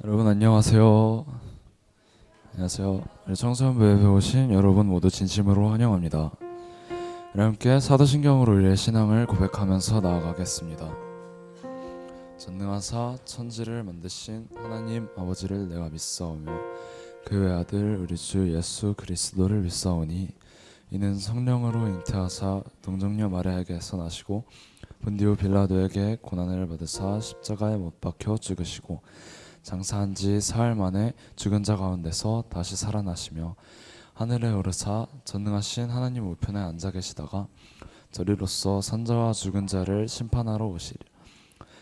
여러분 안녕하세요. 안녕하세요. 우리 청소년부에 오신 여러분 모두 진심으로 환영합니다. 함께 사도신경으로 우리의 신앙을 고백하면서 나아가겠습니다. 전능하사 천지를 만드신 하나님 아버지를 내가 믿사오며 그 외아들 우리 주 예수 그리스도를 믿사오니 이는 성령으로 잉태하사 동정녀 마리아에게서 나시고 본디오 빌라도에게 고난을 받으사 십자가에 못 박혀 죽으시고 장사한 지 사흘 만에 죽은 자 가운데서 다시 살아나시며 하늘에 오르사 전능하신 하나님 우편에 앉아 계시다가 저리로서 산자와 죽은 자를 심판하러 오시리.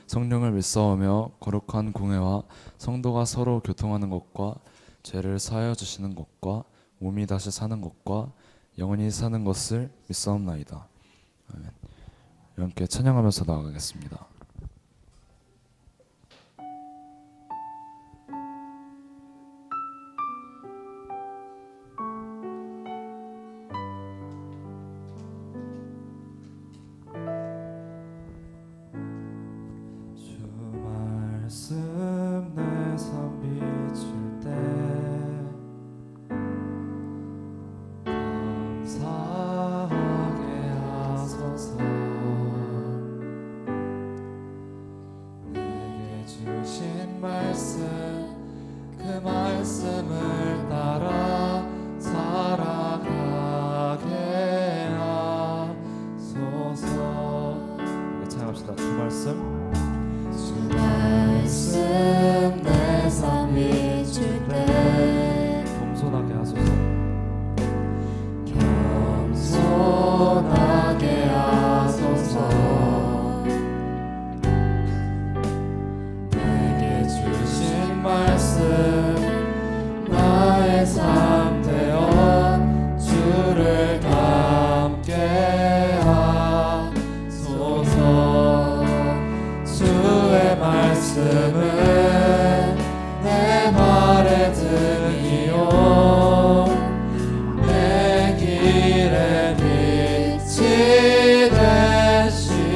성령을 믿사오며 거룩한 공회와 성도가 서로 교통하는 것과 죄를 사하여 주시는 것과 몸이 다시 사는 것과 영원히 사는 것을 믿사옵나이다. 아멘. 함께 찬양하면서 나아가겠습니다. 말씀 내 삶 비출 때 감사하게 하소서. 내게 주신 말씀 그 말씀을 따라 살아가게 하소서. 찬양합시다. 주 말씀 내 삶 비출 때 겸손하게 하소서. 겸손하게 하소서. 내게 주신 말씀 나의 삶 되어 주를 닮게 하소서. 주의 말씀은 내 발의 등이요 내 길의 빛이 되시니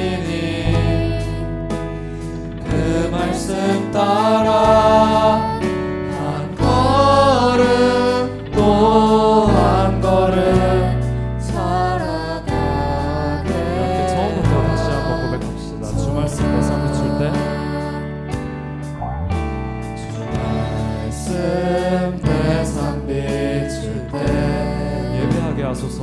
그 말씀 따라 한 걸음 또 한 걸음 살아가게. 이렇게 처음부터 다시 한번 고백합시다. 주 말씀 내 삶 비출 때 내 삶 비출 때 예배하게 하소서.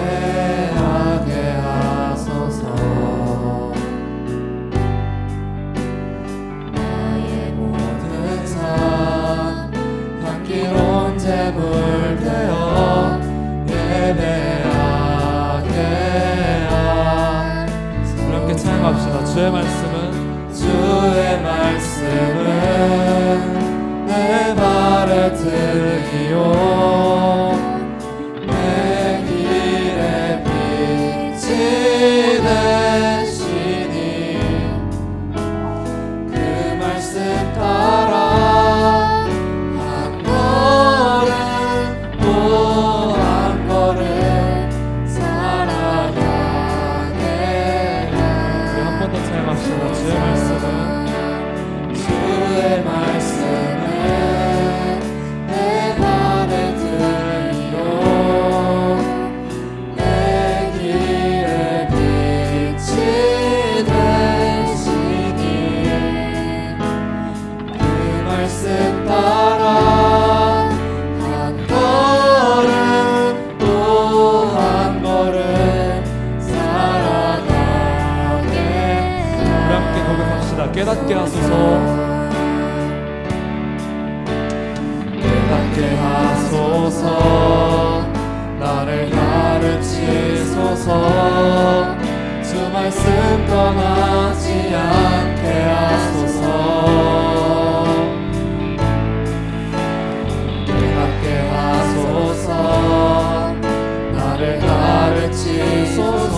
예배하게 하소서. 나의 모든 삶 향기로운 제물 되어 예배하게 하소서. 함께 찬양합시다. 주의 말씀은 주의 말씀은 내 발의 등이요 내 길의 빛이 되시니 그 말씀 따라 한 걸음 또 한 걸음 살아가게. 우리 한 번 더 찬양합시다. 주의 말씀은 주의 말씀은 내 발의 등이요 내 길의 빛이 되시니 그 말씀 따라 한 걸음 또 한 걸음 살아가게. 우리 함께 고백합시다. 깨닫게 하소서. 깨닫게 하소서. 나를 가르치소서. 주 말씀 떠나지 않게 하소서. 깨닫게 하소서. 나를 가르치소서.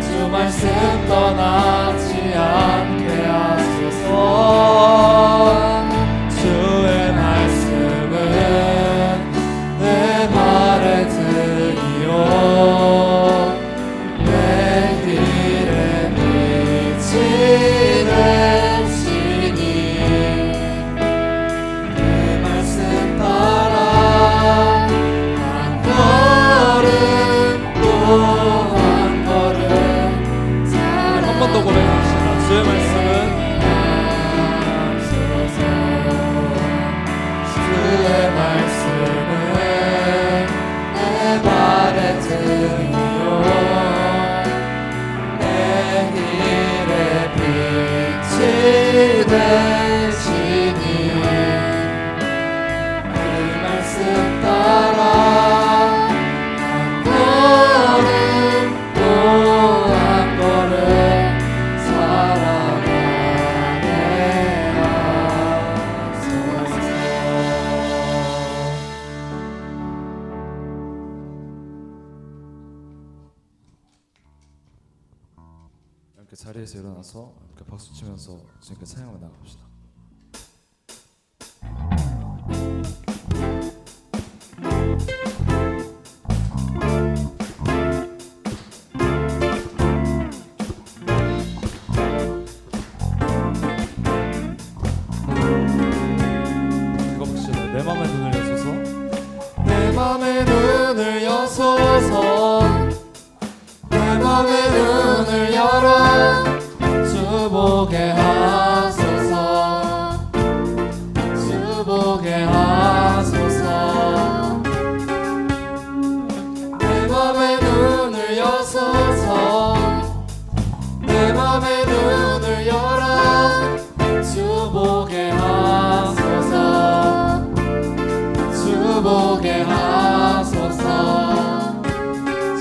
주 말씀 떠나지 않게 하소서. 주의 말씀은 내 발의 등이요 내 길의 빛이 되시니 그 말씀 따라 한 걸음 또 한 걸음 살아가게 하소서. 이렇게 자리에서 일어나서 이렇게 박수 치면서 주님께 찬양을 나갑시다. 이거 봅시다. 내 맘의 눈을 여소서 내 맘의 눈을 여소서 내 맘의 눈을 열어 주 보게 하소서 주 보게 하소서 내 맘의 눈을 여소서 내 맘의 눈을 열어 주 보게 하소서 주 보게 하소서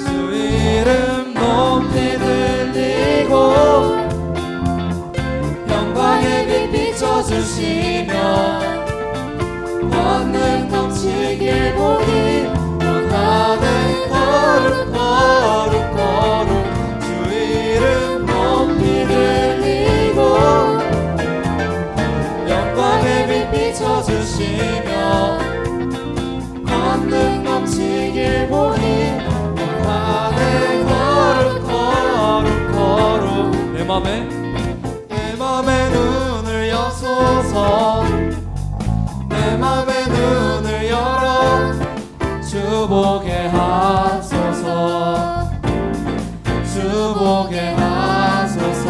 주 이름 높이 들리고 영광의 빛 비춰주시며 권능 넘치길 보니 원하는 거룩 거룩 거룩 주 이름 높이 들리고 영광의 빛 비춰주시며 권능 넘치길 보니 원하는 거룩 거룩 거룩 내 맘에 내 맘의 눈을 여소서 내 맘의 눈을 열어 주 보게 하소서 주 보게 하소서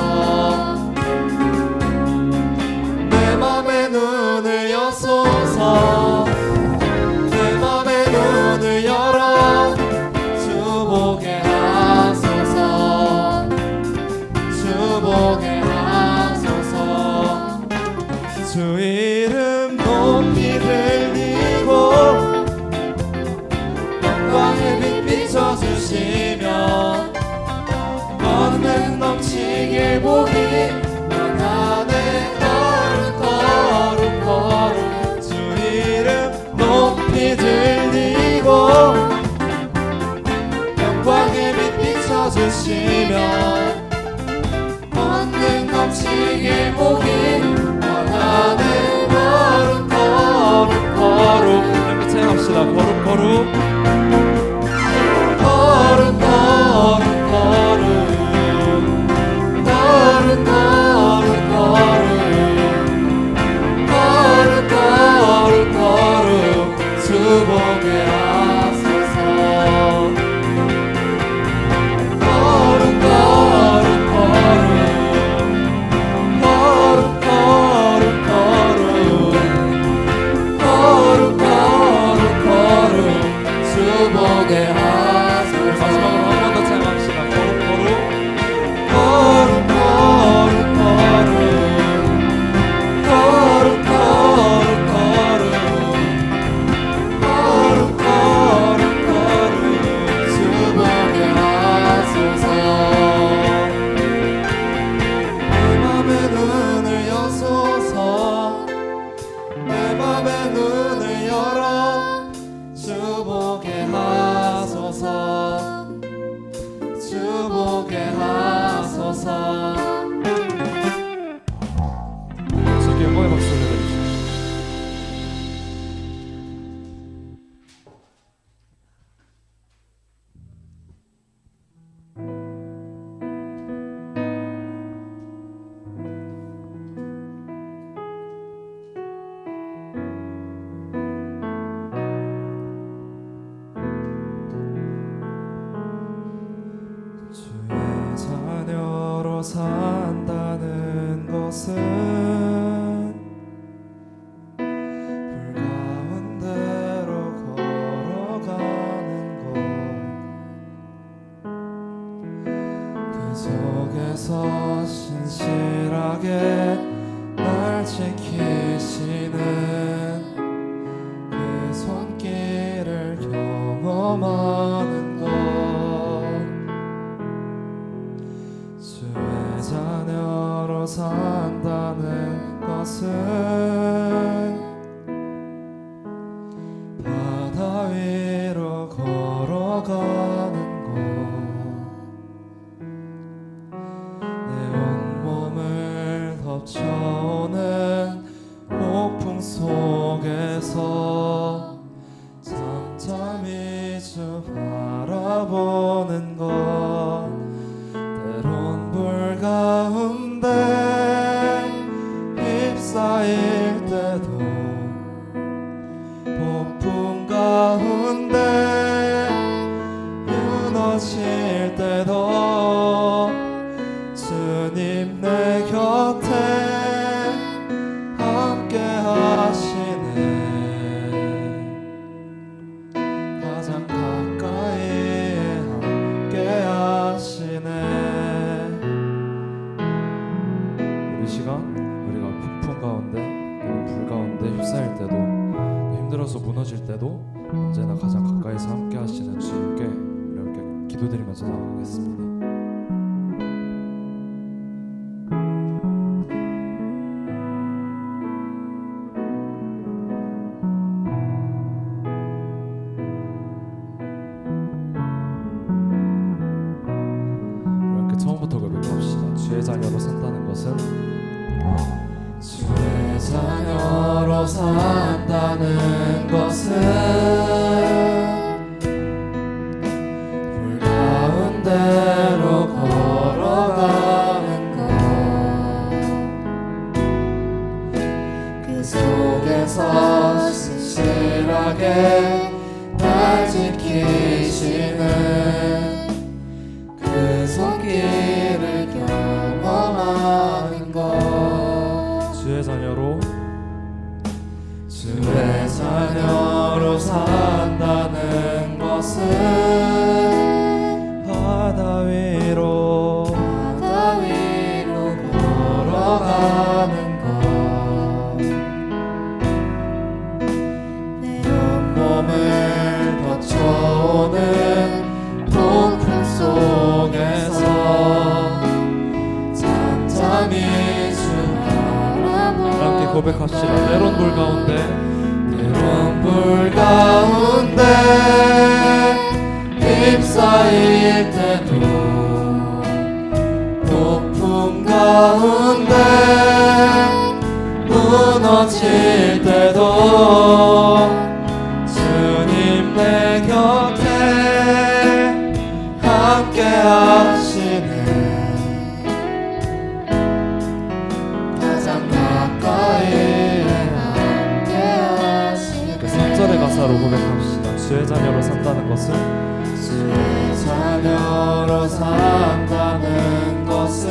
내 맘의 눈을 여소서 내 맘의 눈을 열어 주 보게 하소서 주 보게 하소서 주 이름 높이 들리고 영광의 빛 비춰주시며 권능 넘치길 보기 원하네 거룩 거룩 거룩 주 이름 높이 들리고 영광의 빛 비춰주시며 권능 넘치길 보기 원하네 거룩 거룩 거룩 이렇게 찬양합시다. 거룩 거룩 거룩 거룩 거룩 거룩 거룩 거룩 거룩 거룩 주 보게 하소서 거룩 거룩 거룩 거룩 거룩 거룩 거룩 주 보게 하소서 마지막으로 한 번 더 찬양합시다. 거룩 거룩 거룩 거룩 거룩 거룩 거룩 거룩 거룩 거룩 주 보게 하소서 내 맘의 눈을 여소서 내 맘의 눈을 열어 주 보게 하소서 주 보게 하소서 주께 영광의 박수를 드립시다. 주의 자녀로 산다는 것은 불 가운데로 걸어가는 것 그 속에서 신실하게 산다는 것은 바다 위로 걸어가는 것, 내 온몸을 덮쳐오는 폭풍 속에서 잠잠히 주 바라보는 것, 때론 불 가운데 휩싸일 때도 폭풍 가운데 무너질 때도 주님 내 곁에 함께 하시네. 가장 가까이에 함께 하시네. 이 시간 우리가 폭풍 가운데 또는 불 가운데 휩싸일 때도 힘들어서 무너질 때도 언제나 가장 가까이서 함께 하시는 주님께 우리 함께 기도드리면서 나아가겠습니다. 처음부터 고백합시다. 주의 자녀로 산다는 것은 주의 자녀로 산다는 것은 불 가운데로 걸어가는 것, 그 속에서 신실하게 날 지키시는 그 손길을 경험하는 것, 주의 자녀로 산다는 것은 바다 위로 걸어가는 것, 내 온몸을 덮쳐오는 폭풍 속에서 잠잠히 주 바라보는, 함께 고백합시다. 때론 불 가운데 휩싸일 때도 폭풍 가운데 무너질 때도 주님 내 곁에 함께 하시네. 가장 가까이에 함께 하시네. 그 3절의 가사로 고백합시다. 주의 자녀로 산다는 것은 주의 자녀로 산다는 것은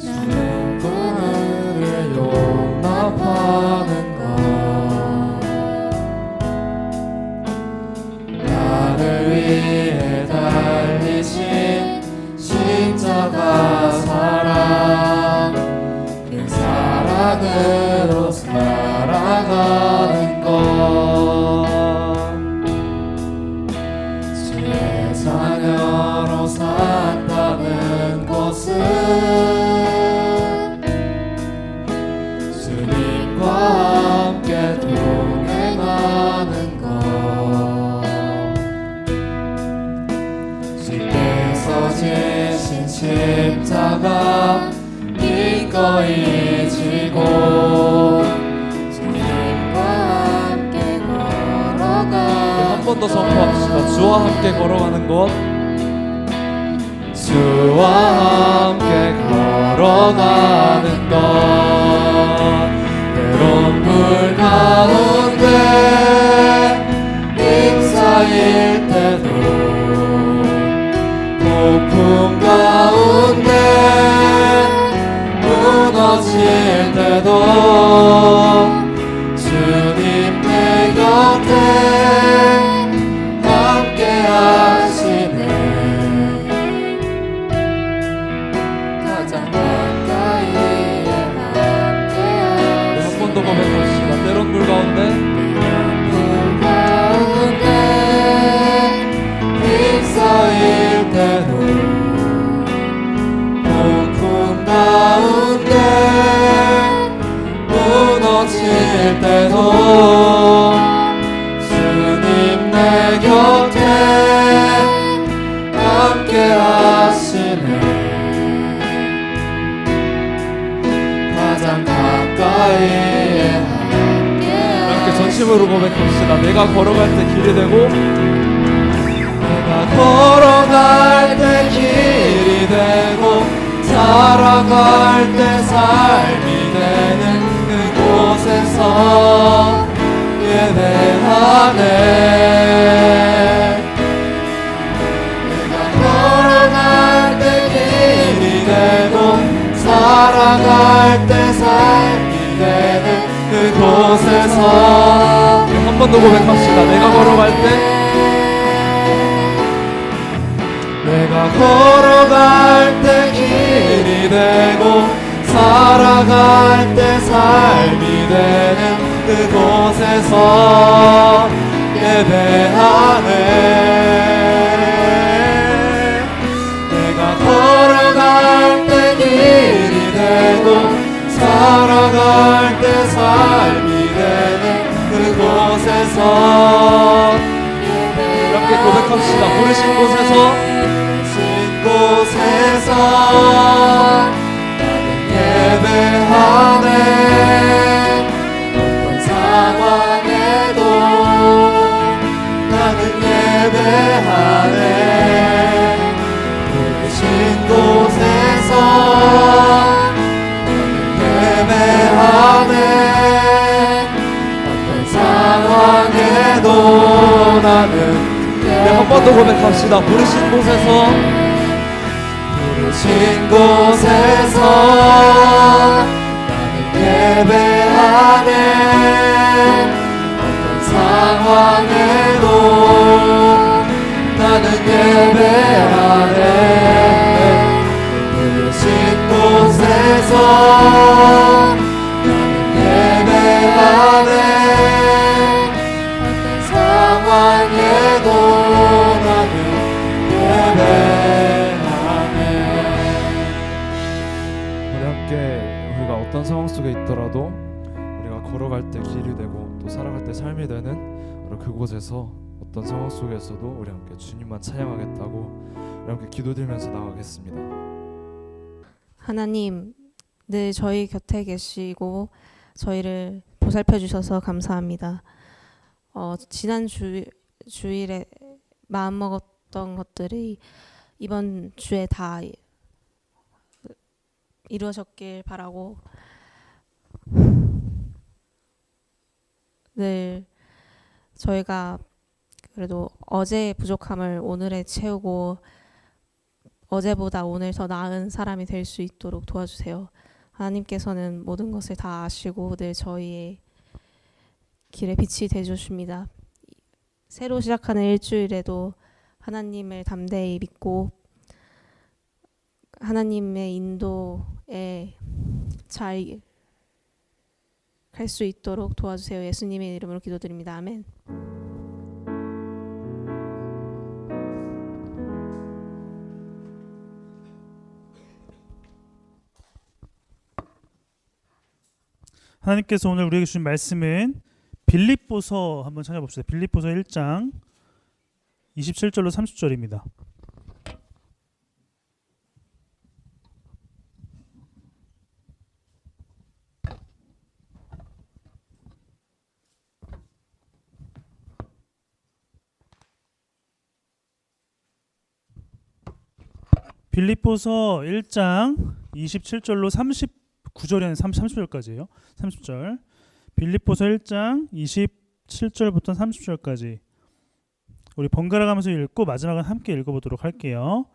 주님 그를 용납하는 것, 나를 위해 달리신 십자가 사랑, 그 사랑으로 살아가는 것, 주의 자녀로 산다는 것은 주님과 함께 동행하는 것, 주께서 지신 십자가 기꺼이 지고 주님과 함께 걸어가. 한 번 더 선포합시다. 주와 함께 걸어가는 것, 주와 함께 걸어가는 것, 때론 불 가운데 휩싸일 때도 폭풍 가운데 무너질 때도 주님 내 곁에 함께 하시네. 가장 가까이에 함께 하시네. 한 번 더 고백합시다. 때론 불 가운데 가장 가까이에 함께 전심으로 고백합시다. 내가 걸어갈 때 길이 되고 내가 걸어갈 때 길이 되고 살아갈 때 삶이 되는 그곳에서 예배하네. 내가 걸어갈 때 길이 되고 살아갈 때 삶이 되는 그곳에서 한 번 더 고백합시다. 내가 걸어갈 때 내가 걸어갈 때 길이 되고 살아갈 때 삶이 되는 그곳에서 예배하네. 내가 걸어갈 때 길이 되고 살아갈 때 삶이 되는 그곳에서 함께 고백합시다. 부르신 곳에서 나는 예배하네. 어떤 상황에도 나는 예배하네. 부르신 곳에서 나는 예배하네. 어떤 상황에도 나는 한 번 더 고백합시다. 부르신 곳에서 부르신 곳에서 나는 예배하네. 어떤 상황에도 나는 예배하네. 부르신 곳에서 나는 예배하네. 어떤 상황에도 나는 예배하네. 우리 함께 우리가 어떤 상황 속에 있더라도 우리가 걸어갈 때 길이 되고 또 살아갈 때 삶이 되는 바로 그곳에서 어떤 상황 속에서도 우리 함께 주님만 찬양하겠다고 우리 함께 기도드리면서 나가겠습니다. 하나님, 늘 저희 곁에 계시고 저희를 보살펴 주셔서 감사합니다. 지난 주일에 마음 먹었던 것들이 이번 주에 다 이루어졌길 바라고, 늘 저희가 그래도 어제의 부족함을 오늘에 채우고 어제보다 오늘 더 나은 사람이 될 수 있도록 도와주세요. 하나님께서는 모든 것을 다 아시고 늘 저희의 길에 빛이 되어주십니다. 새로 시작하는 일주일에도 하나님을 담대히 믿고 하나님의 인도에 잘 갈 수 있도록 도와주세요. 예수님의 이름으로 기도드립니다. 아멘. 하나님께서 오늘 우리에게 주신 말씀은 빌립보서 한번 찾아봅시다. 빌립보서 1장 27절로 30절입니다. 빌립보서 1장 27절로 39절에는 30절까지예요. 30절. 빌립보서 1장 27절부터 30절까지 우리 번갈아 가면서 읽고 마지막은 함께 읽어보도록 할게요.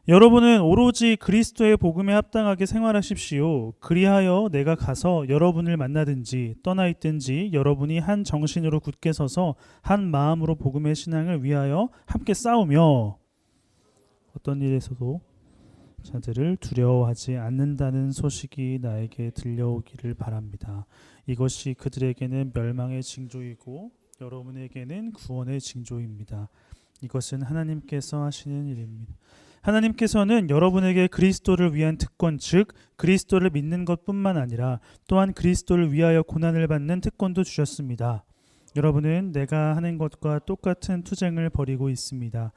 여러분은 오로지 그리스도의 복음에 합당하게 생활하십시오. 그리하여 내가 가서 여러분을 만나든지 떠나 있든지 여러분이 한 정신으로 굳게 서서 한 마음으로 복음의 신앙을 위하여 함께 싸우며 어떤 일에서도 자들을 두려워하지 않는다는 소식이 나에게 들려오기를 바랍니다. 이것이 그들에게는 멸망의 징조이고 여러분에게는 구원의 징조입니다. 이것은 하나님께서 하시는 일입니다. 하나님께서는 여러분에게 그리스도를 위한 특권, 즉 그리스도를 믿는 것뿐만 아니라 또한 그리스도를 위하여 고난을 받는 특권도 주셨습니다. 여러분은 내가 하는 것과 똑같은 투쟁을 벌이고 있습니다.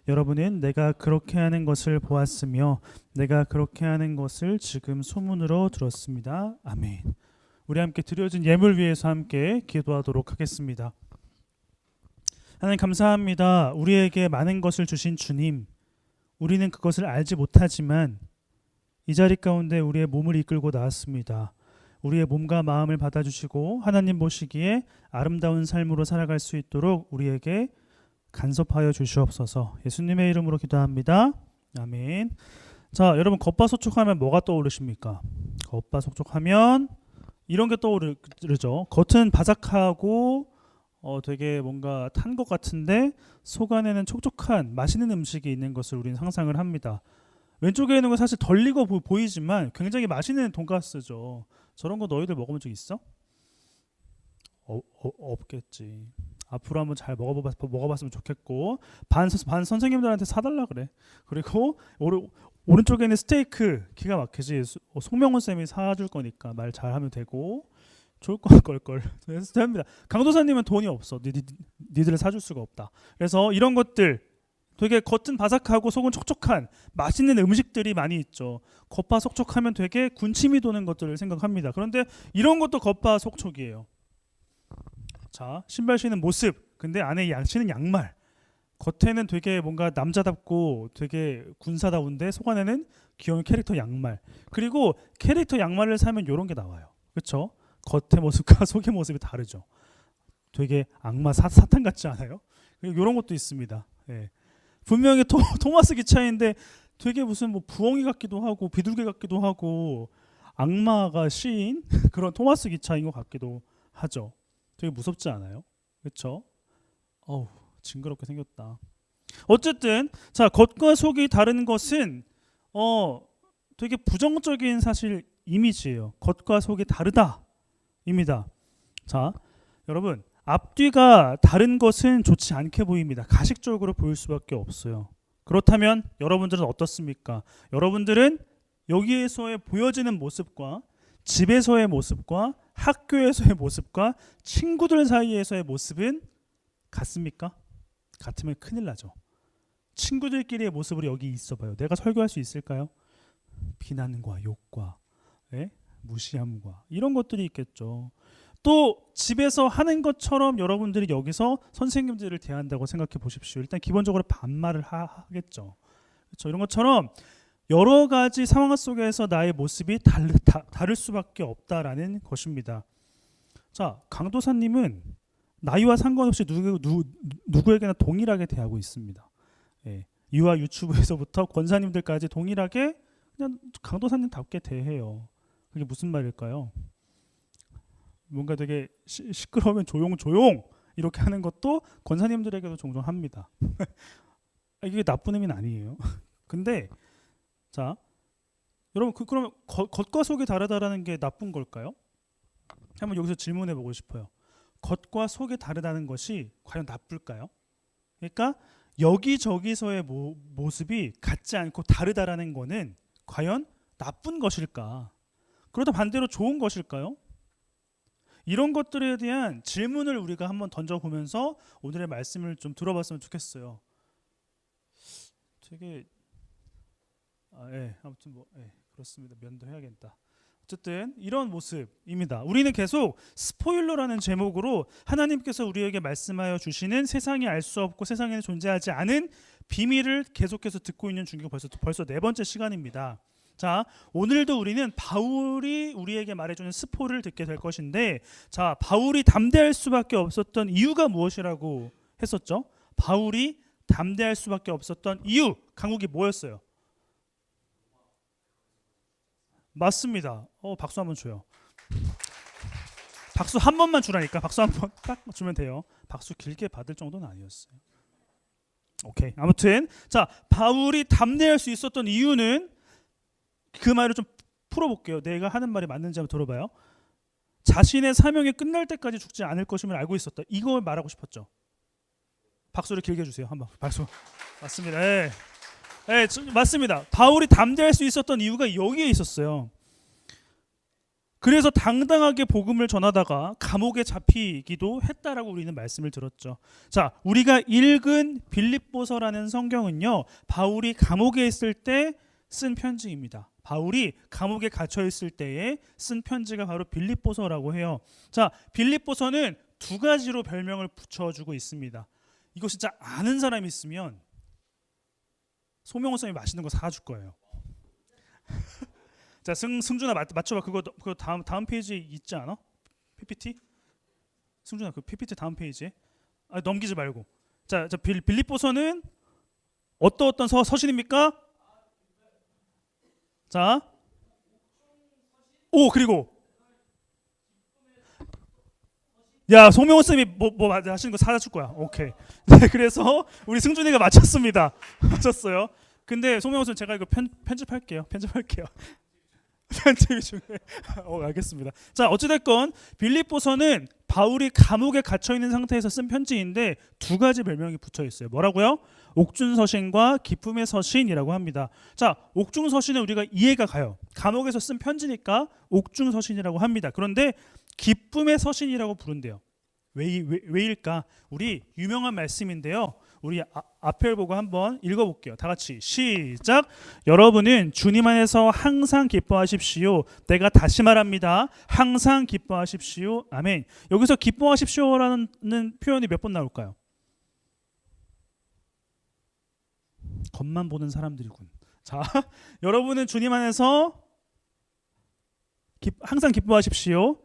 여러분은 내가 그렇게 하는 것을 보았으며 내가 그렇게 하는 것을 지금 소문으로 들었습니다. 아멘. 우리 함께 드려진 예물 위해서 함께 기도하도록 하겠습니다. 하나님 감사합니다. 우리에게 많은 것을 주신 주님, 우리는 그것을 알지 못하지만 이 자리 가운데 우리의 몸을 이끌고 나왔습니다. 우리의 몸과 마음을 받아주시고 하나님 보시기에 아름다운 삶으로 살아갈 수 있도록 우리에게 간섭하여 주시옵소서. 예수님의 이름으로 기도합니다. 아멘. 자, 여러분 겉바속촉하면 뭐가 떠오르십니까? 겉바속촉하면 이런 게 떠오르죠. 겉은 바삭하고 되게 뭔가 탄 것 같은데 속 안에는 촉촉한 맛있는 음식이 있는 것을 우리는 상상을 합니다. 왼쪽에 있는 건 사실 덜 익어 보이지만 굉장히 맛있는 돈가스죠. 저런 거 너희들 먹어본 적 있어? 없겠지. 앞으로 한번 잘 먹어봤으면 좋겠고 반 선생님들한테 사달라 그래. 그리고 오른쪽에 있는 스테이크 기가 막히지. 송명훈 쌤이 사줄 거니까 말 잘하면 되고 좋을 걸. 됩니다. 강도사님은 돈이 없어. 니들을 사줄 수가 없다. 그래서 이런 것들 되게 겉은 바삭하고 속은 촉촉한 맛있는 음식들이 많이 있죠. 겉바속촉하면 되게 군침이 도는 것들을 생각합니다. 그런데 이런 것도 겉바속촉이에요. 자, 신발 신는 모습, 근데 안에 신은 양말. 겉에는 되게 뭔가 남자답고 되게 군사다운데 속 안에는 귀여운 캐릭터 양말. 그리고 캐릭터 양말을 사면 이런 게 나와요. 그렇죠? 겉의 모습과 속의 모습이 다르죠. 되게 악마 사탄 같지 않아요? 그리고 이런 것도 있습니다. 예. 분명히 토마스 기차인데 되게 무슨 뭐 부엉이 같기도 하고 비둘기 같기도 하고 악마가 시인 그런 토마스 기차인 것 같기도 하죠. 되게 무섭지 않아요? 그렇죠? 어우, 징그럽게 생겼다. 어쨌든 자, 겉과 속이 다른 것은 되게 부정적인 사실 이미지예요. 겉과 속이 다르다입니다. 자, 여러분 앞뒤가 다른 것은 좋지 않게 보입니다. 가식적으로 보일 수밖에 없어요. 그렇다면 여러분들은 어떻습니까? 여러분들은 여기에서의 보여지는 모습과 집에서의 모습과 학교에서의 모습과 친구들 사이에서의 모습은 같습니까? 같으면 큰일 나죠. 친구들끼리의 모습으로 여기 있어봐요. 내가 설교할 수 있을까요? 비난과 욕과 무시함과 이런 것들이 있겠죠. 또 집에서 하는 것처럼 여러분들이 여기서 선생님들을 대한다고 생각해 보십시오. 일단 기본적으로 반말을 하겠죠. 그렇죠? 이런 것처럼 여러 가지 상황 속에서 나의 모습이 다를 수밖에 없다라는 것입니다. 자, 강도사님은 나이와 상관없이 누구에게나 동일하게 대하고 있습니다. 예, 유아 유튜브에서부터 권사님들까지 동일하게 그냥 강도사님답게 대해요. 그게 무슨 말일까요? 뭔가 되게 시끄러우면 조용 이렇게 하는 것도 권사님들에게도 종종 합니다. 이게 나쁜 의미는 아니에요. 근데 자, 여러분 그러면 겉과 속이 다르다라는 게 나쁜 걸까요? 한번 여기서 질문해 보고 싶어요. 겉과 속이 다르다는 것이 과연 나쁠까요? 그러니까 여기저기서의 모습이 같지 않고 다르다라는 거는 과연 나쁜 것일까? 그러다 반대로 좋은 것일까요? 이런 것들에 대한 질문을 우리가 한번 던져보면서 오늘의 말씀을 좀 들어봤으면 좋겠어요. 되게 아무튼 그렇습니다. 면도해야겠다. 어쨌든 이런 모습입니다. 우리는 계속 스포일러라는 제목으로 하나님께서 우리에게 말씀하여 주시는 세상이 알 수 없고 세상에는 존재하지 않은 비밀을 계속해서 듣고 있는 중이고 벌써 네 번째 시간입니다. 자, 오늘도 우리는 바울이 우리에게 말해주는 스포를 듣게 될 것인데, 자, 바울이 담대할 수밖에 없었던 이유가 무엇이라고 했었죠? 바울이 담대할 수밖에 없었던 이유, 강국이 뭐였어요? 맞습니다. 박수 한번 줘요. 박수 한 번만 주라니까. 박수 한 번 딱 주면 돼요. 박수 길게 받을 정도는 아니었어요. 오케이. 아무튼 자, 바울이 담대할 수 있었던 이유는 그 말을 좀 풀어볼게요. 내가 하는 말이 맞는지 한번 들어봐요. 자신의 사명이 끝날 때까지 죽지 않을 것임을 알고 있었다. 이걸 말하고 싶었죠. 박수를 길게 주세요. 한번 박수. 맞습니다. 맞습니다. 바울이 담대할 수 있었던 이유가 여기에 있었어요. 그래서 당당하게 복음을 전하다가 감옥에 잡히기도 했다라고 우리는 말씀을 들었죠. 자, 우리가 읽은 빌립보서라는 성경은요, 바울이 감옥에 있을 때 쓴 편지입니다. 바울이 감옥에 갇혀 있을 때에 쓴 편지가 바로 빌립보서라고 해요. 자, 빌립보서는 두 가지로 별명을 붙여주고 있습니다. 이거 진짜 아는 사람이 있으면 소명호 쌤이 맛있는 거 사줄 거예요. 자, 승준아 맞춰봐. 그거 다음 페이지 있지 않아? PPT? 승준아 그 PPT 다음 페이지에 넘기지 말고. 자, 빌립보서는 어떤 서신입니까? 자, 그리고 야, 소명호 쌤이 뭐 하시는 거 사줄 거야. 오케이. 네, 그래서 우리 승준이가 맞췄습니다. 맞췄어요. 근데 소명호 쌤 제가 이거 편집할게요. 편집이 중요해. 알겠습니다. 자, 어찌됐건 빌립보서는 바울이 감옥에 갇혀 있는 상태에서 쓴 편지인데 두 가지 별명이 붙여 있어요. 뭐라고요? 옥중서신과 기쁨의 서신이라고 합니다. 자, 옥중서신은 우리가 이해가 가요. 감옥에서 쓴 편지니까 옥중서신이라고 합니다. 그런데 기쁨의 서신이라고 부른대요. 왜일까? 우리 유명한 말씀인데요. 우리 앞을 보고 한번 읽어볼게요. 다 같이 시작. 여러분은 주님 안에서 항상 기뻐하십시오. 내가 다시 말합니다. 항상 기뻐하십시오. 아멘. 여기서 기뻐하십시오라는 표현이 몇 번 나올까요? 겉만 보는 사람들이군. 자, 여러분은 주님 안에서 항상 기뻐하십시오.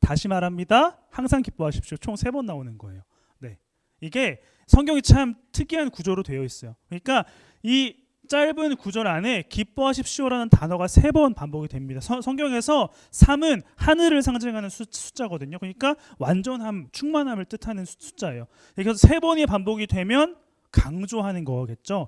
다시 말합니다. 항상 기뻐하십시오. 총 3번 나오는 거예요. 네, 이게 성경이 참 특이한 구조로 되어 있어요. 그러니까 이 짧은 구절 안에 기뻐하십시오라는 단어가 3번 반복이 됩니다. 성경에서 3은 하늘을 상징하는 숫자거든요. 그러니까 완전함, 충만함을 뜻하는 숫자예요. 그래서 3번이 반복이 되면 강조하는 거겠죠.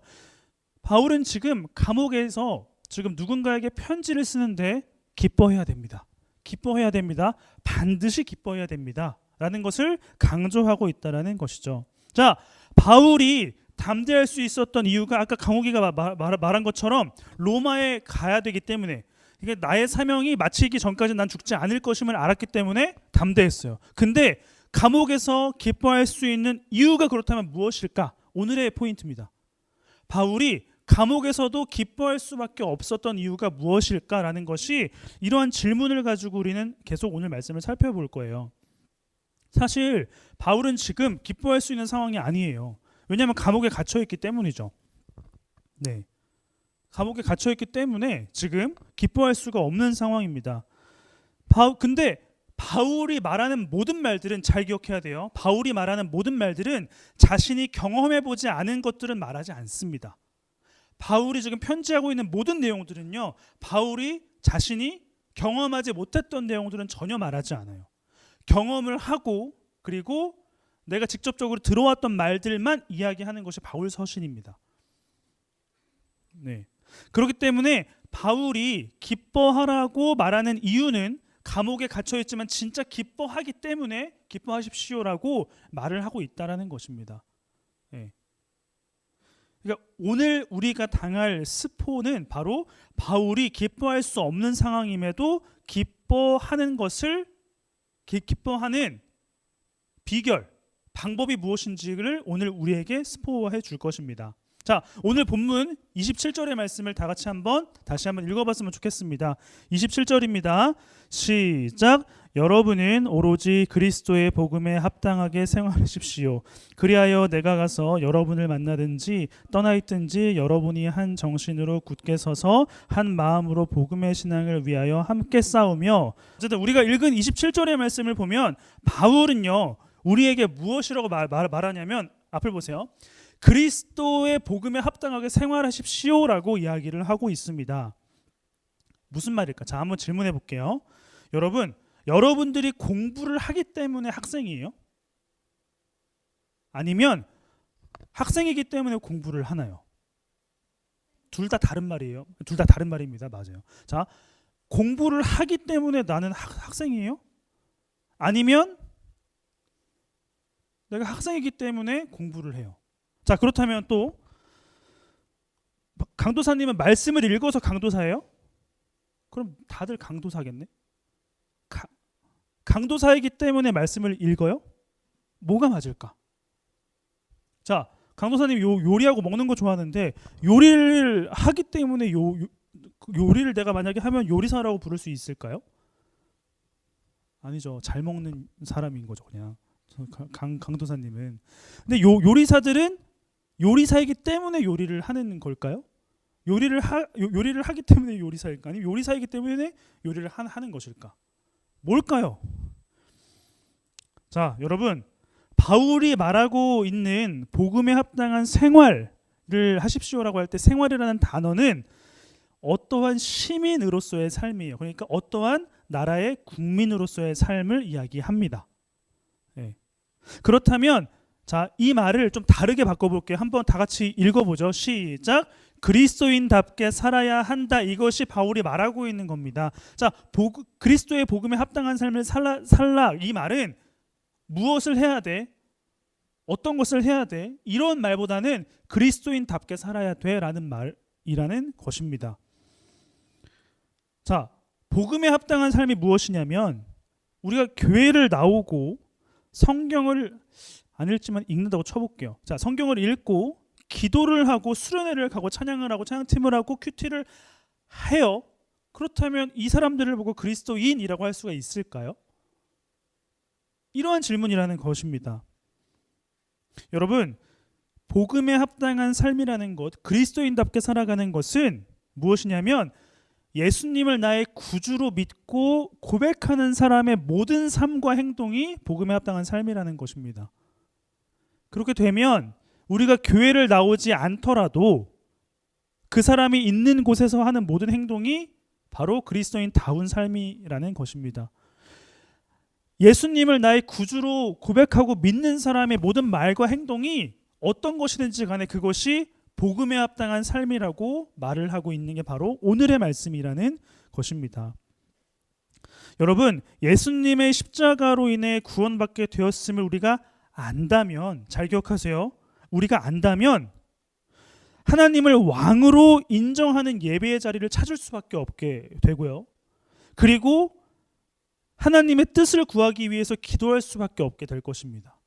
바울은 지금 감옥에서 지금 누군가에게 편지를 쓰는데 기뻐해야 됩니다. 기뻐해야 됩니다. 반드시 기뻐해야 됩니다. 라는 것을 강조하고 있다라는 것이죠. 자, 바울이 담대할 수 있었던 이유가 아까 강호기가 말한 것처럼 로마에 가야 되기 때문에, 이게 나의 사명이 마치기 전까지 난 죽지 않을 것임을 알았기 때문에 담대했어요. 근데 감옥에서 기뻐할 수 있는 이유가 그렇다면 무엇일까? 오늘의 포인트입니다. 바울이 감옥에서도 기뻐할 수밖에 없었던 이유가 무엇일까라는 것이, 이러한 질문을 가지고 우리는 계속 오늘 말씀을 살펴볼 거예요. 사실 바울은 지금 기뻐할 수 있는 상황이 아니에요. 왜냐하면 감옥에 갇혀있기 때문이죠. 네, 감옥에 갇혀있기 때문에 지금 기뻐할 수가 없는 상황입니다. 근데 바울이 말하는 모든 말들은 잘 기억해야 돼요. 바울이 말하는 모든 말들은 자신이 경험해보지 않은 것들은 말하지 않습니다. 바울이 지금 편지하고 있는 모든 내용들은요, 바울이 자신이 경험하지 못했던 내용들은 전혀 말하지 않아요. 경험을 하고 그리고 내가 직접적으로 들어왔던 말들만 이야기하는 것이 바울 서신입니다. 네, 그렇기 때문에 바울이 기뻐하라고 말하는 이유는 감옥에 갇혀 있지만 진짜 기뻐하기 때문에 기뻐하십시오라고 말을 하고 있다라는 것입니다. 네. 그러니까 오늘 우리가 당할 스포는 바로 바울이 기뻐할 수 없는 상황임에도 기뻐하는 것을 기뻐하는 비결, 방법이 무엇인지를 오늘 우리에게 스포해 줄 것입니다. 자, 오늘 본문 27절의 말씀을 다시 한번 읽어봤으면 좋겠습니다. 27절입니다. 시작. 여러분은 오로지 그리스도의 복음에 합당하게 생활하십시오. 그리하여 내가 가서 여러분을 만나든지 떠나 있든지 여러분이 한 정신으로 굳게 서서 한 마음으로 복음의 신앙을 위하여 함께 싸우며. 어쨌든 우리가 읽은 27절의 말씀을 보면 바울은요, 우리에게 무엇이라고 말하냐면, 앞을 보세요. 그리스도의 복음에 합당하게 생활하십시오라고 이야기를 하고 있습니다. 무슨 말일까? 자, 한번 질문해 볼게요. 여러분들이 공부를 하기 때문에 학생이에요? 아니면 학생이기 때문에 공부를 하나요? 둘 다 다른 말이에요. 둘 다 다른 말입니다. 맞아요. 자, 공부를 하기 때문에 나는 학생이에요? 아니면 내가 학생이기 때문에 공부를 해요? 자, 그렇다면 또 강도사님은 말씀을 읽어서 강도사예요? 그럼 다들 강도사겠네? 강도사이기 때문에 말씀을 읽어요? 뭐가 맞을까? 자, 강도사님 요리하고 먹는 거 좋아하는데 요리를 하기 때문에 요리를 내가 만약에 하면 요리사라고 부를 수 있을까요? 아니죠. 잘 먹는 사람인 거죠, 그냥. 강도사님은. 근데 요리사들은 요리사이기 때문에 요리를 하는 걸까요? 요리를 하기 때문에 요리사일까? 아니면 요리사이기 때문에 요리를 하는 것일까? 뭘까요? 자, 여러분, 바울이 말하고 있는 복음에 합당한 생활을 하십시오라고 할 때 생활이라는 단어는 어떠한 시민으로서의 삶이에요. 그러니까 어떠한 나라의 국민으로서의 삶을 이야기합니다. 네. 그렇다면 자, 이 말을 좀 다르게 바꿔볼게요. 한번 다 같이 읽어보죠. 시작. 그리스도인답게 살아야 한다. 이것이 바울이 말하고 있는 겁니다. 자, 그리스도의 복음에 합당한 삶을 살라. 이 말은 무엇을 해야 돼? 어떤 것을 해야 돼? 이런 말보다는 그리스도인답게 살아야 돼라는 말이라는 것입니다. 자, 복음에 합당한 삶이 무엇이냐면 우리가 교회를 나오고 성경을 안 읽지만 읽는다고 쳐볼게요. 자, 성경을 읽고 기도를 하고 수련회를 가고 찬양을 하고 찬양팀을 하고 큐티를 해요. 그렇다면 이 사람들을 보고 그리스도인이라고 할 수가 있을까요? 이러한 질문이라는 것입니다. 여러분, 복음에 합당한 삶이라는 것, 그리스도인답게 살아가는 것은 무엇이냐면 예수님을 나의 구주로 믿고 고백하는 사람의 모든 삶과 행동이 복음에 합당한 삶이라는 것입니다. 그렇게 되면 우리가 교회를 나오지 않더라도 그 사람이 있는 곳에서 하는 모든 행동이 바로 그리스도인다운 삶이라는 것입니다. 예수님을 나의 구주로 고백하고 믿는 사람의 모든 말과 행동이 어떤 것이든지 간에 그것이 복음에 합당한 삶이라고 말을 하고 있는 게 바로 오늘의 말씀이라는 것입니다. 여러분, 예수님의 십자가로 인해 구원받게 되었음을 우리가 안다면, 잘 기억하세요. 우리가 안다면 하나님을 왕으로 인정하는 예배의 자리를 찾을 수밖에 없게 되고요. 그리고 하나님의 뜻을 구하기 위해서 기도할 수밖에 없게 될 것입니다.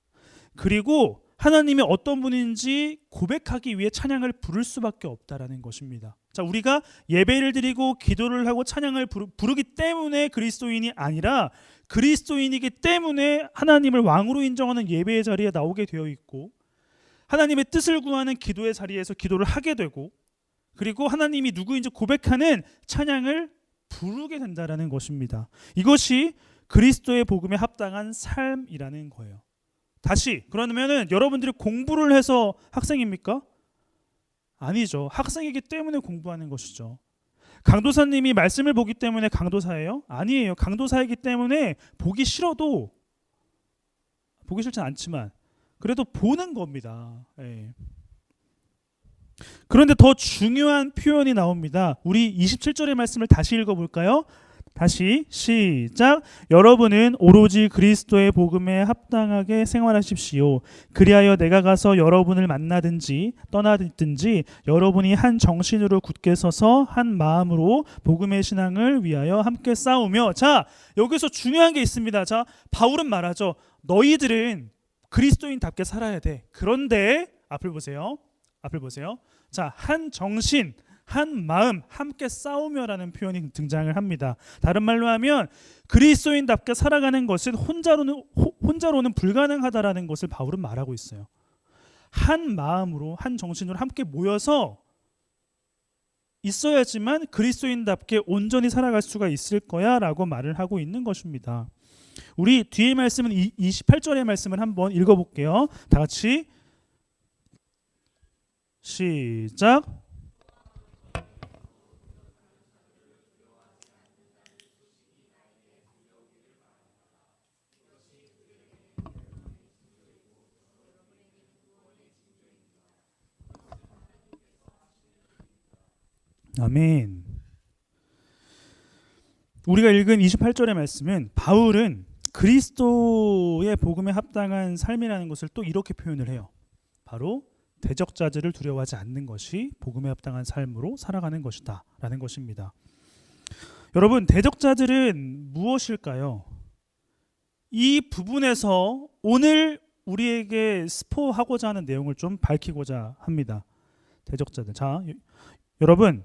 그리고 하나님이 어떤 분인지 고백하기 위해 찬양을 부를 수밖에 없다라는 것입니다. 자, 우리가 예배를 드리고 기도를 하고 찬양을 부르기 때문에 그리스도인이 아니라 그리스도인이기 때문에 하나님을 왕으로 인정하는 예배의 자리에 나오게 되어 있고 하나님의 뜻을 구하는 기도의 자리에서 기도를 하게 되고 그리고 하나님이 누구인지 고백하는 찬양을 부르게 된다라는 것입니다. 이것이 그리스도의 복음에 합당한 삶이라는 거예요. 다시 그러면은 여러분들이 공부를 해서 학생입니까? 아니죠. 학생이기 때문에 공부하는 것이죠. 강도사님이 말씀을 보기 때문에 강도사예요? 아니에요. 강도사이기 때문에 보기 싫어도 보기 싫진 않지만 그래도 보는 겁니다. 예. 그런데 더 중요한 표현이 나옵니다. 우리 27절의 말씀을 다시 읽어볼까요? 다시 시작. 여러분은 오로지 그리스도의 복음에 합당하게 생활하십시오. 그리하여 내가 가서 여러분을 만나든지 떠나든지 여러분이 한 정신으로 굳게 서서 한 마음으로 복음의 신앙을 위하여 함께 싸우며. 자, 여기서 중요한 게 있습니다. 자, 바울은 말하죠. 너희들은 그리스도인답게 살아야 돼. 그런데 앞을 보세요. 자, 한 정신, 한 마음, 함께 싸우며라는 표현이 등장을 합니다. 다른 말로 하면 그리스도인답게 살아가는 것은 혼자로는 불가능하다라는 것을 바울은 말하고 있어요. 한 마음으로, 한 정신으로 함께 모여서 있어야지만 그리스도인답게 온전히 살아갈 수가 있을 거야 라고 말을 하고 있는 것입니다. 우리 뒤에 말씀은 28절의 말씀을 한번 읽어볼게요. 다 같이 시작. 아멘. 우리가 읽은 28절의 말씀은 바울은 그리스도의 복음에 합당한 삶이라는 것을 또 이렇게 표현을 해요. 바로 대적자들을 두려워하지 않는 것이 복음에 합당한 삶으로 살아가는 것이다 라는 것입니다. 여러분, 대적자들은 무엇일까요? 이 부분에서 오늘 우리에게 스포하고자 하는 내용을 좀 밝히고자 합니다. 대적자들. 자, 여러분,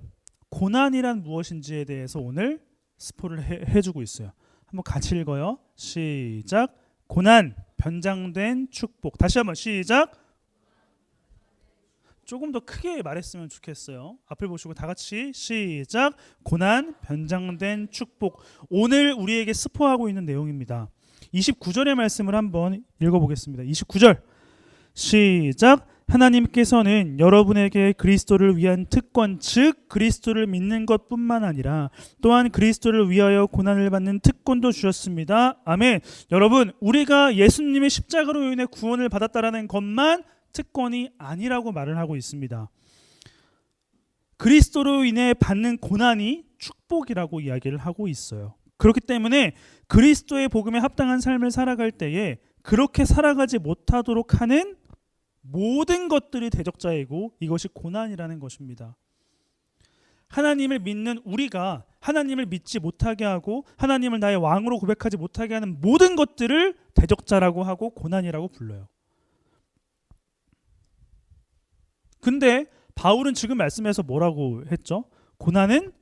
고난이란 무엇인지에 대해서 오늘 스포를 해주고 있어요. 한번 같이 읽어요. 시작. 고난, 변장된 축복. 다시 한번 시작. 조금 더 크게 말했으면 좋겠어요. 앞을 보시고 다 같이 시작. 고난, 변장된 축복. 오늘 우리에게 스포하고 있는 내용입니다. 29절의 말씀을 한번 읽어보겠습니다. 29절 시작. 하나님께서는 여러분에게 그리스도를 위한 특권, 즉 그리스도를 믿는 것뿐만 아니라 또한 그리스도를 위하여 고난을 받는 특권도 주셨습니다. 아멘. 여러분, 우리가 예수님의 십자가로 인해 구원을 받았다라는 것만 특권이 아니라고 말을 하고 있습니다. 그리스도로 인해 받는 고난이 축복이라고 이야기를 하고 있어요. 그렇기 때문에 그리스도의 복음에 합당한 삶을 살아갈 때에 그렇게 살아가지 못하도록 하는 모든 것들이 대적자이고 이것이 고난이라는 것입니다. 하나님을 믿는 우리가 하나님을 믿지 못하게 하고 하나님을 나의 왕으로 고백하지 못하게 하는 모든 것들을 대적자라고 하고 고난이라고 불러요. 근데 바울은 지금 말씀에서 뭐라고 했죠? 고난은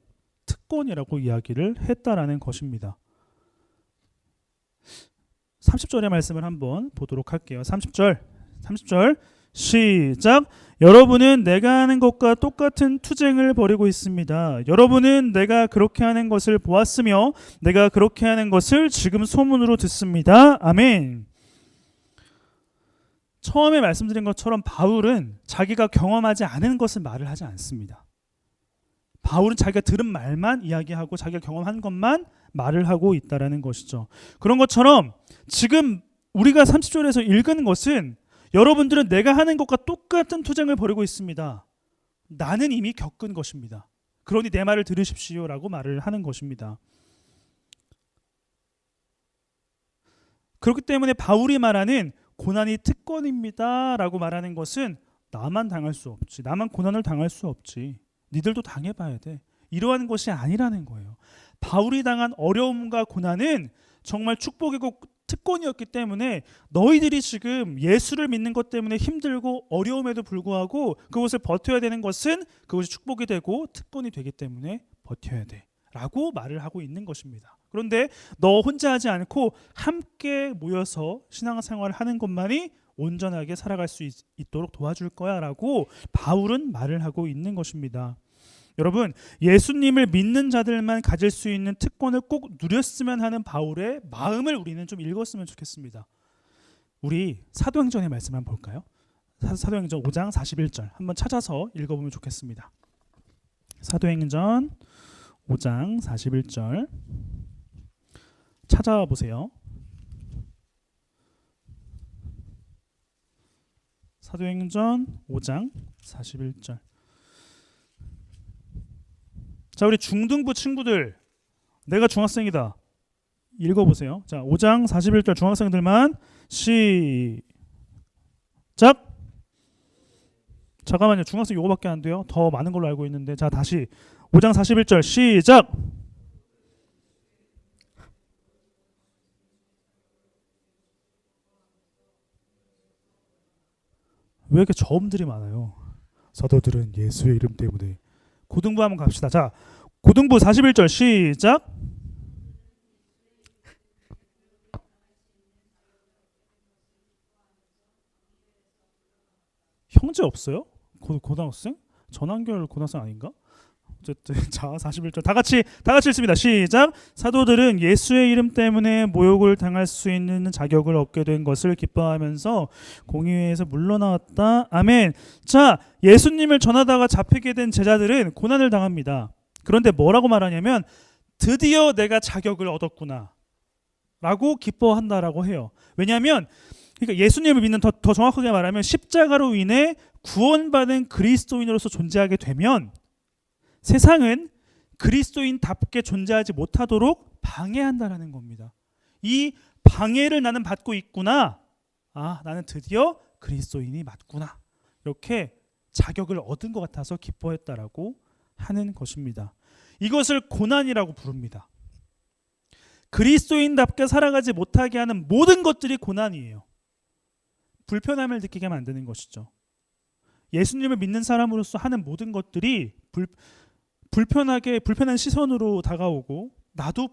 특권이라고 이야기를 했다라는 것입니다. 30절의 말씀을 한번 보도록 할게요. 30절 시작. 여러분은 내가 하는 것과 똑같은 투쟁을 벌이고 있습니다. 여러분은 내가 그렇게 하는 것을 보았으며 내가 그렇게 하는 것을 지금 소문으로 듣습니다. 아멘. 처음에 말씀드린 것처럼 바울은 자기가 경험하지 않은 것을 말을 하지 않습니다. 바울은 자기가 들은 말만 이야기하고 자기가 경험한 것만 말을 하고 있다라는 것이죠. 그런 것처럼 지금 우리가 30절에서 읽은 것은 여러분들은 내가 하는 것과 똑같은 투쟁을 벌이고 있습니다. 나는 이미 겪은 것입니다. 그러니 내 말을 들으십시오라고 말을 하는 것입니다. 그렇기 때문에 바울이 말하는 고난이 특권입니다 라고 말하는 것은 나만 당할 수 없지, 나만 고난을 당할 수 없지, 니들도 당해봐야 돼, 이러한 것이 아니라는 거예요. 바울이 당한 어려움과 고난은 정말 축복이고 특권이었기 때문에 너희들이 지금 예수를 믿는 것 때문에 힘들고 어려움에도 불구하고 그것을 버텨야 되는 것은 그것이 축복이 되고 특권이 되기 때문에 버텨야 돼 라고 말을 하고 있는 것입니다. 그런데 너 혼자 하지 않고 함께 모여서 신앙생활을 하는 것만이 온전하게 살아갈 수 있도록 도와줄 거야 라고 바울은 말을 하고 있는 것입니다. 여러분, 예수님을 믿는 자들만 가질 수 있는 특권을 꼭 누렸으면 하는 바울의 마음을 우리는 좀 읽었으면 좋겠습니다. 우리 사도행전의 말씀 한번 볼까요? 사도행전 5장 41절 한번 찾아서 읽어보면 좋겠습니다. 사도행전 5장 41절 찾아보세요. 사도행전 5장 41절. 자, 우리 중등부 친구들, 내가 중학생이다, 읽어보세요. 자, 5장 41절 중학생들만 시작. 잠깐만요, 중학생 요거밖에 안 돼요. 더 많은 걸로 알고 있는데. 자, 다시 5장 41절 시작. 왜 이렇게 저음들이 많아요? 사도들은 예수의 이름 때문에. 고등부 한번 갑시다. 자, 고등부 41절 시작. 형제 없어요? 고등학생? 전한결 고등학생 아닌가? 어쨌든 자, 41절 다 같이 읽습니다. 시작. 사도들은 예수의 이름 때문에 모욕을 당할 수 있는 자격을 얻게 된 것을 기뻐하면서 공의회에서 물러나왔다. 아멘. 자, 예수님을 전하다가 잡히게 된 제자들은 고난을 당합니다. 그런데 뭐라고 말하냐면 드디어 내가 자격을 얻었구나 라고 기뻐한다라고 해요. 왜냐하면 그러니까 예수님을 믿는, 더 정확하게 말하면 십자가로 인해 구원받은 그리스도인으로서 존재하게 되면 세상은 그리스도인답게 존재하지 못하도록 방해한다라는 겁니다. 이 방해를 나는 받고 있구나. 아, 나는 드디어 그리스도인이 맞구나. 이렇게 자격을 얻은 것 같아서 기뻐했다라고 하는 것입니다. 이것을 고난이라고 부릅니다. 그리스도인답게 살아가지 못하게 하는 모든 것들이 고난이에요. 불편함을 느끼게 만드는 것이죠. 예수님을 믿는 사람으로서 하는 모든 것들이 불편한 시선으로 다가오고 나도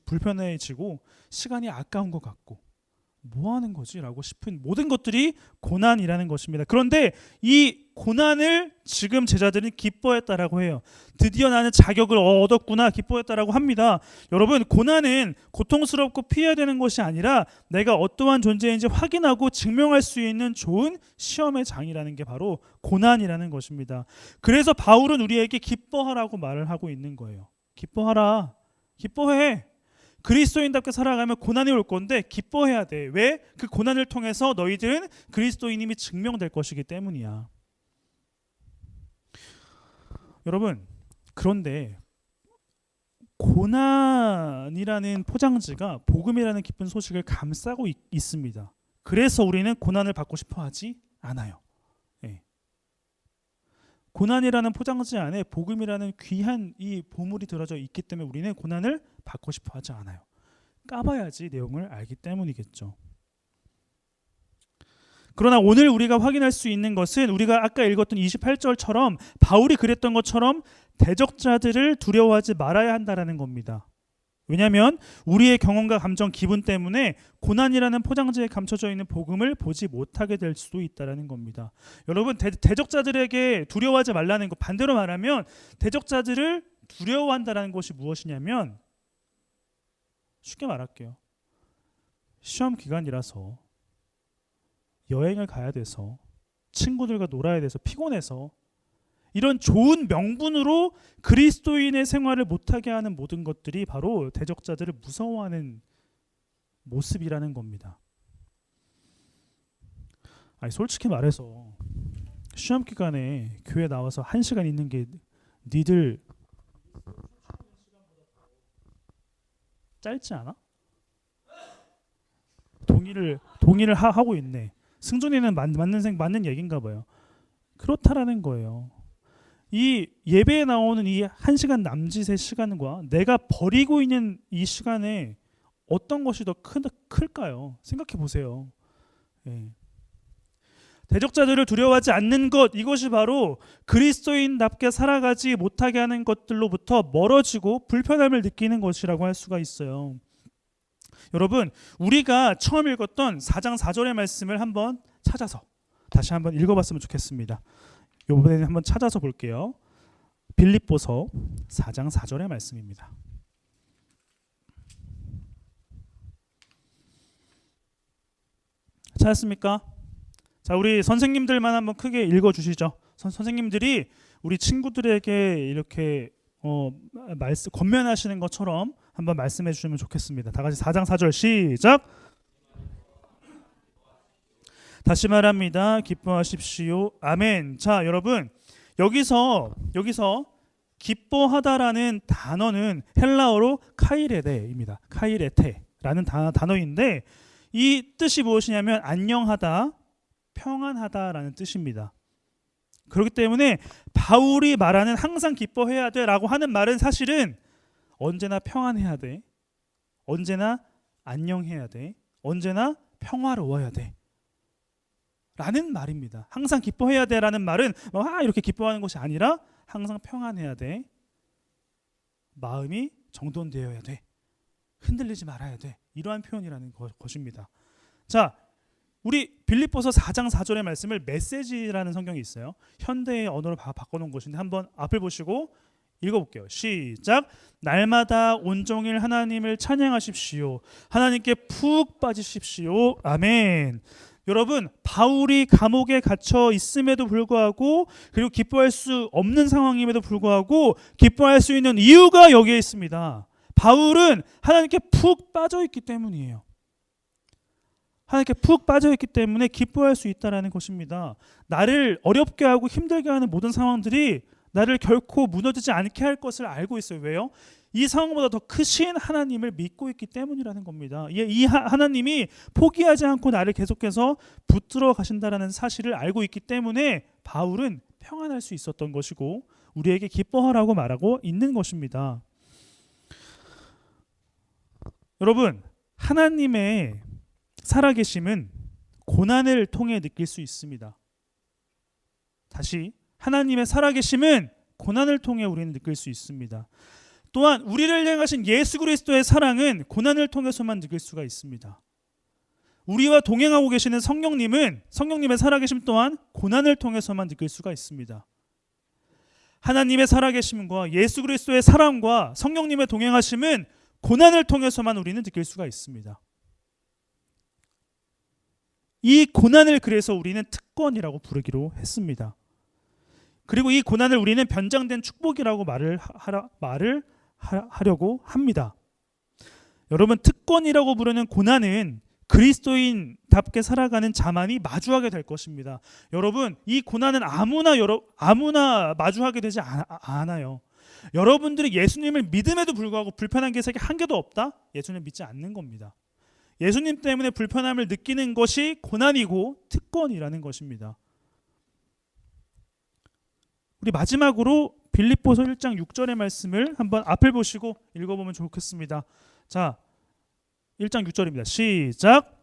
불편해지고 시간이 아까운 것 같고 뭐 하는 거지? 라고 싶은 모든 것들이 고난이라는 것입니다. 그런데 이 고난을 지금 제자들은 기뻐했다라고 해요. 드디어 나는 자격을 얻었구나 기뻐했다라고 합니다. 여러분, 고난은 고통스럽고 피해야 되는 것이 아니라 내가 어떠한 존재인지 확인하고 증명할 수 있는 좋은 시험의 장이라는 게 바로 고난이라는 것입니다. 그래서 바울은 우리에게 기뻐하라고 말을 하고 있는 거예요. 기뻐하라. 기뻐해. 그리스도인답게 살아가면 고난이 올 건데 기뻐해야 돼. 왜? 그 고난을 통해서 너희들은 그리스도인임이 증명될 것이기 때문이야. 여러분, 그런데 고난이라는 포장지가 복음이라는 기쁜 소식을 감싸고 있습니다. 그래서 우리는 고난을 받고 싶어 하지 않아요. 네. 고난이라는 포장지 안에 복음이라는 귀한 이 보물이 들어져 있기 때문에 우리는 고난을 받고 싶어 하지 않아요. 까봐야지 내용을 알기 때문이겠죠. 그러나 오늘 우리가 확인할 수 있는 것은 우리가 아까 읽었던 28절처럼 바울이 그랬던 것처럼 대적자들을 두려워하지 말아야 한다라는 겁니다. 왜냐하면 우리의 경험과 감정, 기분 때문에 고난이라는 포장지에 감춰져 있는 복음을 보지 못하게 될 수도 있다라는 겁니다. 여러분, 대적자들에게 두려워하지 말라는 것, 반대로 말하면 대적자들을 두려워한다라는 것이 무엇이냐면, 쉽게 말할게요. 시험 기간이라서, 여행을 가야 돼서, 친구들과 놀아야 돼서, 피곤해서 이런 좋은 명분으로 그리스도인의 생활을 못하게 하는 모든 것들이 바로 대적자들을 무서워하는 모습이라는 겁니다. 아니, 솔직히 말해서 시험 기간에 교회 나와서 1시간 있는 게 니들 짧지 않아? 동의를 하고 있네. 승준이는 맞는 얘기인가 봐요. 그렇다라는 거예요. 이 예배에 나오는 이 1시간 남짓의 시간과 내가 버리고 있는 이 시간에 어떤 것이 더 클까요? 생각해 보세요. 예. 대적자들을 두려워하지 않는 것, 이것이 바로 그리스도인답게 살아가지 못하게 하는 것들로부터 멀어지고 불편함을 느끼는 것이라고 할 수가 있어요. 여러분, 우리가 처음 읽었던 4장 4절의 말씀을 한번 찾아서 다시 한번 읽어봤으면 좋겠습니다. 이번에는 한번 찾아서 볼게요. 빌립보서 4장 4절의 말씀입니다. 찾았습니까? 자, 우리 선생님들만 한번 크게 읽어주시죠. 선생님들이 우리 친구들에게 이렇게 권면하시는 것처럼 한번 말씀해 주시면 좋겠습니다. 다 같이 4장 4절 시작. 다시 말합니다. 기뻐하십시오. 아멘. 자, 여러분, 여기서 기뻐하다라는 단어는 헬라어로 카이레데입니다. 카이레테라는 단어인데 이 뜻이 무엇이냐면 안녕하다, 평안하다라는 뜻입니다. 그렇기 때문에 바울이 말하는 항상 기뻐해야 돼라고 하는 말은 사실은 언제나 평안해야 돼, 언제나 안녕해야 돼, 언제나 평화로워야 돼 라는 말입니다. 항상 기뻐해야 돼라는 말은 이렇게 기뻐하는 것이 아니라 항상 평안해야 돼, 마음이 정돈되어야 돼, 흔들리지 말아야 돼, 이러한 표현이라는 것입니다. 자, 우리 빌립보서 4장 4절의 말씀을 메시지라는 성경이 있어요. 현대의 언어로 바꿔놓은 것인데 한번 앞을 보시고 읽어볼게요. 시작. 날마다 온종일 하나님을 찬양하십시오. 하나님께 푹 빠지십시오. 아멘. 여러분, 바울이 감옥에 갇혀 있음에도 불구하고, 그리고 기뻐할 수 없는 상황임에도 불구하고 기뻐할 수 있는 이유가 여기에 있습니다. 바울은 하나님께 푹 빠져있기 때문이에요. 하나님께 푹 빠져있기 때문에 기뻐할 수 있다는 것입니다. 나를 어렵게 하고 힘들게 하는 모든 상황들이 나를 결코 무너지지 않게 할 것을 알고 있어요. 왜요? 이 상황보다 더 크신 하나님을 믿고 있기 때문이라는 겁니다. 이 하나님이 포기하지 않고 나를 계속해서 붙들어 가신다는 사실을 알고 있기 때문에 바울은 평안할 수 있었던 것이고, 우리에게 기뻐하라고 말하고 있는 것입니다. 여러분, 하나님의 살아계심은 고난을 통해 느낄 수 있습니다. 다시, 하나님의 살아계심은 고난을 통해 우리는 느낄 수 있습니다. 또한 우리를 향하신 예수 그리스도의 사랑은 고난을 통해서만 느낄 수가 있습니다. 우리와 동행하고 계시는 성령님의 살아계심 또한 고난을 통해서만 느낄 수가 있습니다. 하나님의 살아계심과 예수 그리스도의 사랑과 성령님의 동행하심은 고난을 통해서만 우리는 느낄 수가 있습니다. 이 고난을 그래서 우리는 특권이라고 부르기로 했습니다. 그리고 이 고난을 우리는 변장된 축복이라고 말을 하려고 합니다. 여러분, 특권이라고 부르는 고난은 그리스도인답게 살아가는 자만이 마주하게 될 것입니다. 여러분, 이 고난은 아무나 마주하게 되지 않아요. 여러분들이 예수님을 믿음에도 불구하고 불편한 게 한 개도 없다? 예수님을 믿지 않는 겁니다. 예수님 때문에 불편함을 느끼는 것이 고난이고 특권이라는 것입니다. 우리 마지막으로 빌립보서 1장 6절의 말씀을 한번 앞을 보시고 읽어보면 좋겠습니다. 자, 1장 6절입니다. 시작.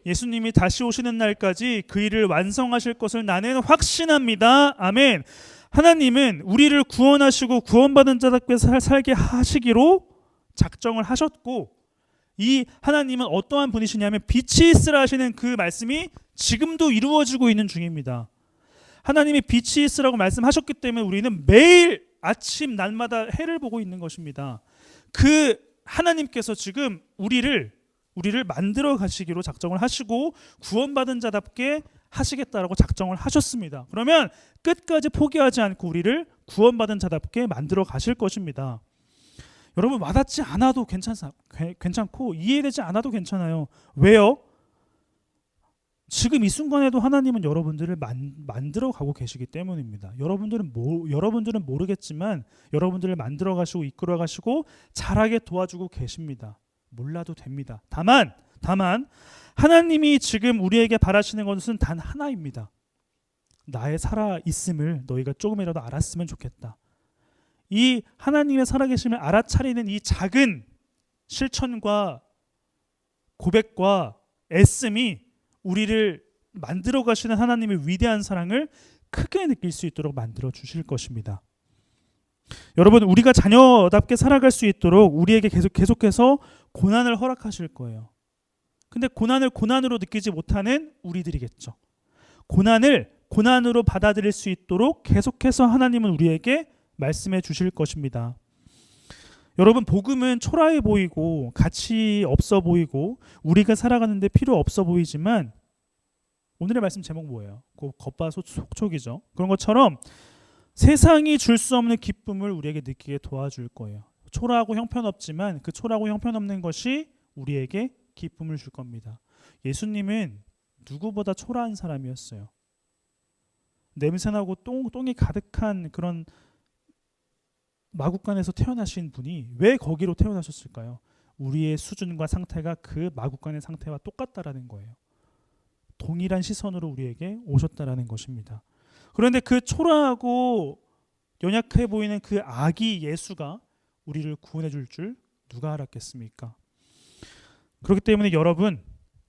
예수님이 다시 오시는 날까지 그 일을 완성하실 것을 나는 확신합니다. 아멘. 하나님은 우리를 구원하시고 구원받은 자답게 살게 하시기로 작정을 하셨고, 이 하나님은 어떠한 분이시냐면 빛이 있으라 하시는 그 말씀이 지금도 이루어지고 있는 중입니다. 하나님이 빛이 있으라고 말씀하셨기 때문에 우리는 매일 아침 날마다 해를 보고 있는 것입니다. 그 하나님께서 지금 우리를 만들어 가시기로 작정을 하시고 구원받은 자답게 하시겠다라고 작정을 하셨습니다. 그러면 끝까지 포기하지 않고 우리를 구원받은 자답게 만들어 가실 것입니다. 여러분, 와닿지 않아도 괜찮고 이해되지 않아도 괜찮아요. 왜요? 지금 이 순간에도 하나님은 여러분들을 만들어 가고 계시기 때문입니다. 여러분들은 모르겠지만 여러분들을 만들어 가시고 이끌어 가시고 잘하게 도와주고 계십니다. 몰라도 됩니다. 다만 하나님이 지금 우리에게 바라시는 것은 단 하나입니다. 나의 살아 있음을 너희가 조금이라도 알았으면 좋겠다. 이 하나님의 살아계심을 알아차리는 이 작은 실천과 고백과 애씀이 우리를 만들어 가시는 하나님의 위대한 사랑을 크게 느낄 수 있도록 만들어 주실 것입니다. 여러분, 우리가 자녀답게 살아갈 수 있도록 우리에게 계속해서 고난을 허락하실 거예요. 근데 고난을 고난으로 느끼지 못하는 우리들이겠죠. 고난을 고난으로 받아들일 수 있도록 계속해서 하나님은 우리에게 말씀해 주실 것입니다. 여러분, 복음은 초라해 보이고 가치 없어 보이고 우리가 살아가는데 필요 없어 보이지만 오늘의 말씀 제목 뭐예요? 겉바속촉이죠. 그런 것처럼 세상이 줄 수 없는 기쁨을 우리에게 느끼게 도와줄 거예요. 초라하고 형편없지만 그 초라하고 형편없는 것이 우리에게 기쁨을 줄 겁니다. 예수님은 누구보다 초라한 사람이었어요. 냄새나고 똥이 가득한 그런 마구간에서 태어나신 분이 왜 거기로 태어나셨을까요? 우리의 수준과 상태가 그 마구간의 상태와 똑같다라는 거예요. 동일한 시선으로 우리에게 오셨다라는 것입니다. 그런데 그 초라하고 연약해 보이는 그 아기 예수가 우리를 구원해 줄 줄 누가 알았겠습니까? 그렇기 때문에 여러분,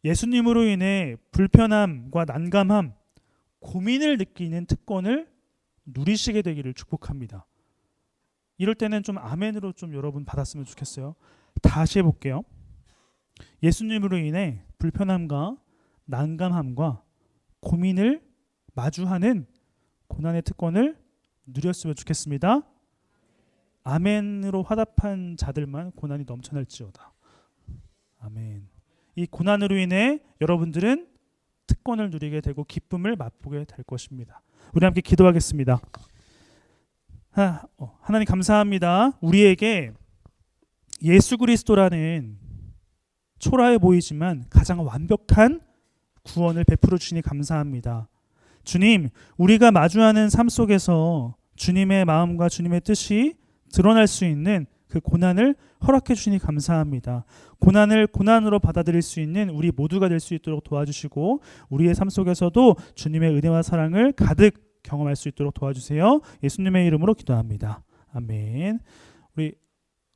예수님으로 인해 불편함과 난감함, 고민을 느끼는 특권을 누리시게 되기를 축복합니다. 이럴 때는 좀 아멘으로 좀 여러분 받았으면 좋겠어요. 다시 해볼게요. 예수님으로 인해 불편함과 난감함과 고민을 마주하는 고난의 특권을 누렸으면 좋겠습니다. 아멘으로 화답한 자들만 고난이 넘쳐날지어다. 아멘. 이 고난으로 인해 여러분들은 특권을 누리게 되고 기쁨을 맛보게 될 것입니다. 우리 함께 기도하겠습니다. 하나님 감사합니다. 우리에게 예수 그리스도라는 초라해 보이지만 가장 완벽한 구원을 베풀어 주시니 감사합니다. 주님, 우리가 마주하는 삶 속에서 주님의 마음과 주님의 뜻이 드러날 수 있는 그 고난을 허락해 주시니 감사합니다. 고난을 고난으로 받아들일 수 있는 우리 모두가 될 수 있도록 도와주시고 우리의 삶 속에서도 주님의 은혜와 사랑을 가득 경험할 수 있도록 도와주세요. 예수님의 이름으로 기도합니다. 아멘. 우리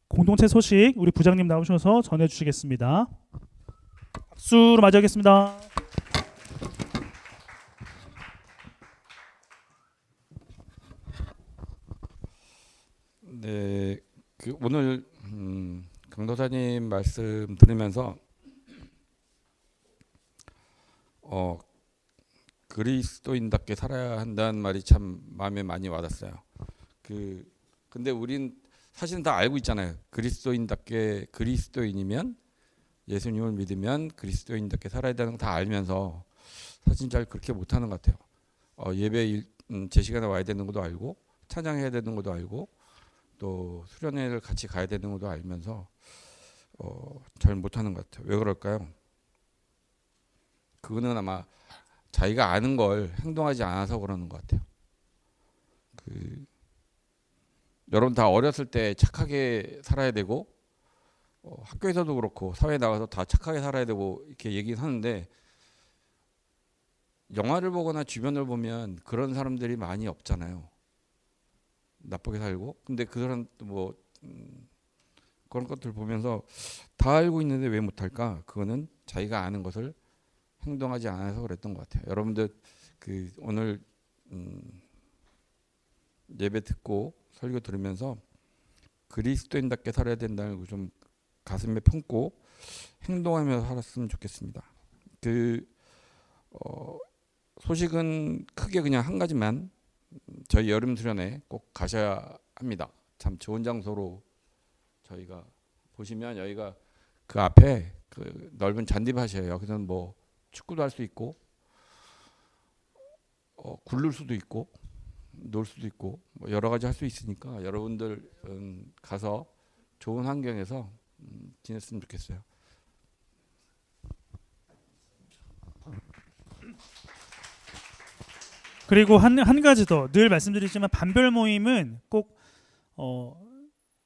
공동체 소식 우리 부장님 나오셔서 전해주시겠습니다. 박수로 맞이하겠습니다. 네, 오늘 강도사님 말씀 들으면서 그리스도인답게 살아야 한다는 말이 참 마음에 많이 와닿았어요. 근데 우린 사실은 다 알고 있잖아요. 그리스도인답게 그리스도인이면 예수님을 믿으면 그리스도인답게 살아야 되는 거 다 알면서 사실 잘 그렇게 못하는 것 같아요. 예배 제 시간에 와야 되는 것도 알고 찬양해야 되는 것도 알고 또 수련회를 같이 가야 되는 것도 알면서 잘 못하는 것 같아요. 왜 그럴까요? 그거는 아마 자기가 아는 걸 행동하지 않아서 그러는 것 같아요. 여러분 다 어렸을 때 착하게 살아야 되고 학교에서도 그렇고 사회에 나가서 다 착하게 살아야 되고 이렇게 얘기는 하는데 영화를 보거나 주변을 보면 그런 사람들이 많이 없잖아요. 나쁘게 살고. 근데 그 사람도 뭐 그런 것들 보면서 다 알고 있는데 왜 못할까? 그거는 자기가 아는 것을 행동하지 않아서 그랬던 것 같아요. 여러분들 오늘 예배 듣고 설교 들으면서 그리스도인답게 살아야 된다는 거 좀 가슴에 품고 행동하면서 살았으면 좋겠습니다. 소식은 크게 그냥 한 가지만, 저희 여름 수련회 꼭 가셔야 합니다. 참 좋은 장소로, 저희가 보시면 여기가 그 앞에 그 넓은 잔디밭이에요. 여기서는 뭐 축구도 할 수 있고 굴를 수도 있고 놀 수도 있고 뭐 여러 가지 할 수 있으니까 여러분들 가서 좋은 환경에서 지냈으면 좋겠어요. 그리고 한 가지 더 늘 말씀드리지만 반별 모임은 꼭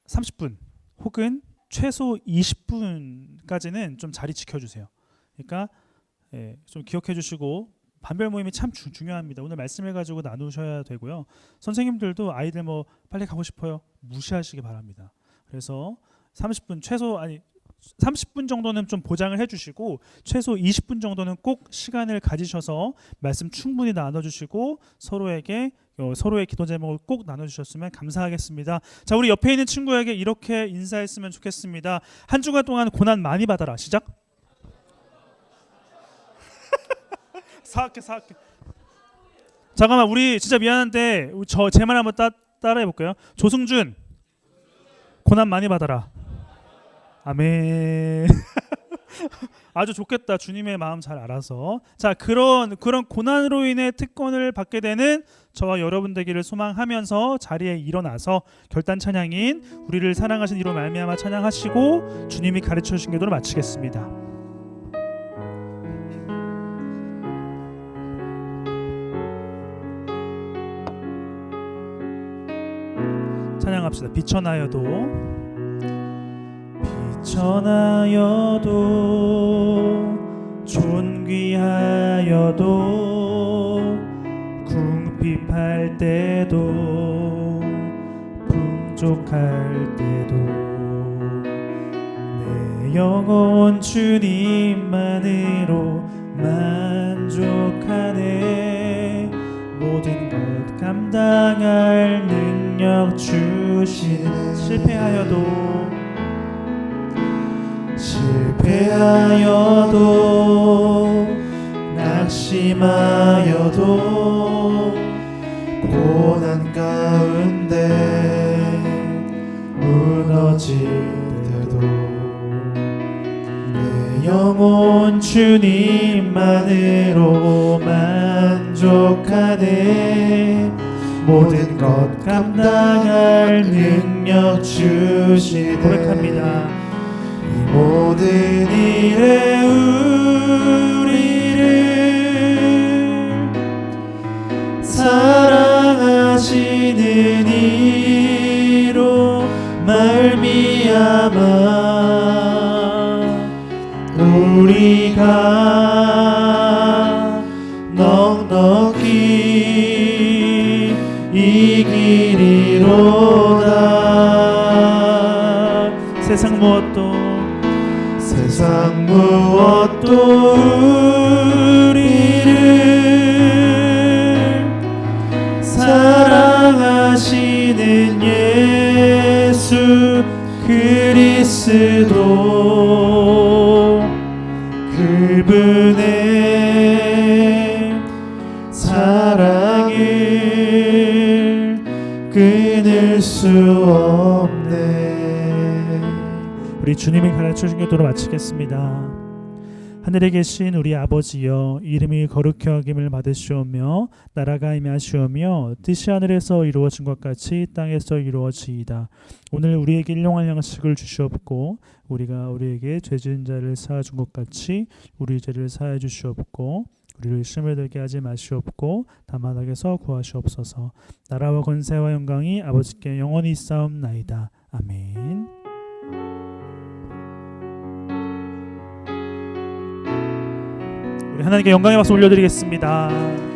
30분 혹은 최소 20분까지는 좀 자리 지켜주세요. 그러니까 좀 기억해 주시고 반별 모임이 참 중요합니다. 오늘 말씀해가지고 나누셔야 되고요. 선생님들도 아이들 뭐 빨리 가고 싶어요 무시하시기 바랍니다. 그래서 30분 정도는 좀 보장을 해주시고 최소 20분 정도는 꼭 시간을 가지셔서 말씀 충분히 나눠주시고 서로의 기도 제목을 꼭 나눠주셨으면 감사하겠습니다. 자, 우리 옆에 있는 친구에게 이렇게 인사했으면 좋겠습니다. 한 주간 동안 고난 많이 받아라. 시작. 사악해. 잠깐만, 우리 진짜 미안한데 제 말 한번 따라해 볼까요? 조승준, 고난 많이 받아라. 아멘. 아주 좋겠다. 주님의 마음 잘 알아서. 자, 그런 고난으로 인해 특권을 받게 되는 저와 여러분 되기를 소망하면서 자리에 일어나서 결단 찬양인 우리를 사랑하신 이로 말미암아 찬양하시고 주님이 가르쳐 주신 기도를 마치겠습니다. 찬양합시다. 비천하여도 존귀하여도 궁핍할 때도 풍족할 때도 내 영혼 주님만으로 만족하네. 모든 것 감당할 능력 주신 실패하여도 낙심하여도 고난 가운데 무너질 때도 내 영혼 주님만으로 만족하네. 모든 것 감당할 능력 주시네. 고백합니다. 모든 일에 우리를 사랑하시는 이로 말미 이리로다. 세상 무엇도 우리를 사랑하시는 예수 그리스도 그분의 사랑을 끊을 수 없네. 우리 주님이 가르쳐준 기도로 마치겠습니다. 하늘에 계신 우리 아버지여, 이름이 거룩히 여김을 받으시오며 나라가 임하시오며 뜻이 하늘에서 이루어진 것 같이 땅에서 이루어지이다. 오늘 우리에게 일용할 양식을 주시옵고 우리가 우리에게 죄 지은 자를 사하준 것 같이 우리 죄를 사하여 주시옵고 우리를 시험에 들게 하지 마시옵고 다만 악에서 구하시옵소서. 나라와 권세와 영광이 아버지께 영원히 있사옵나이다. 아멘. 우리 하나님께 영광의 박수 올려드리겠습니다.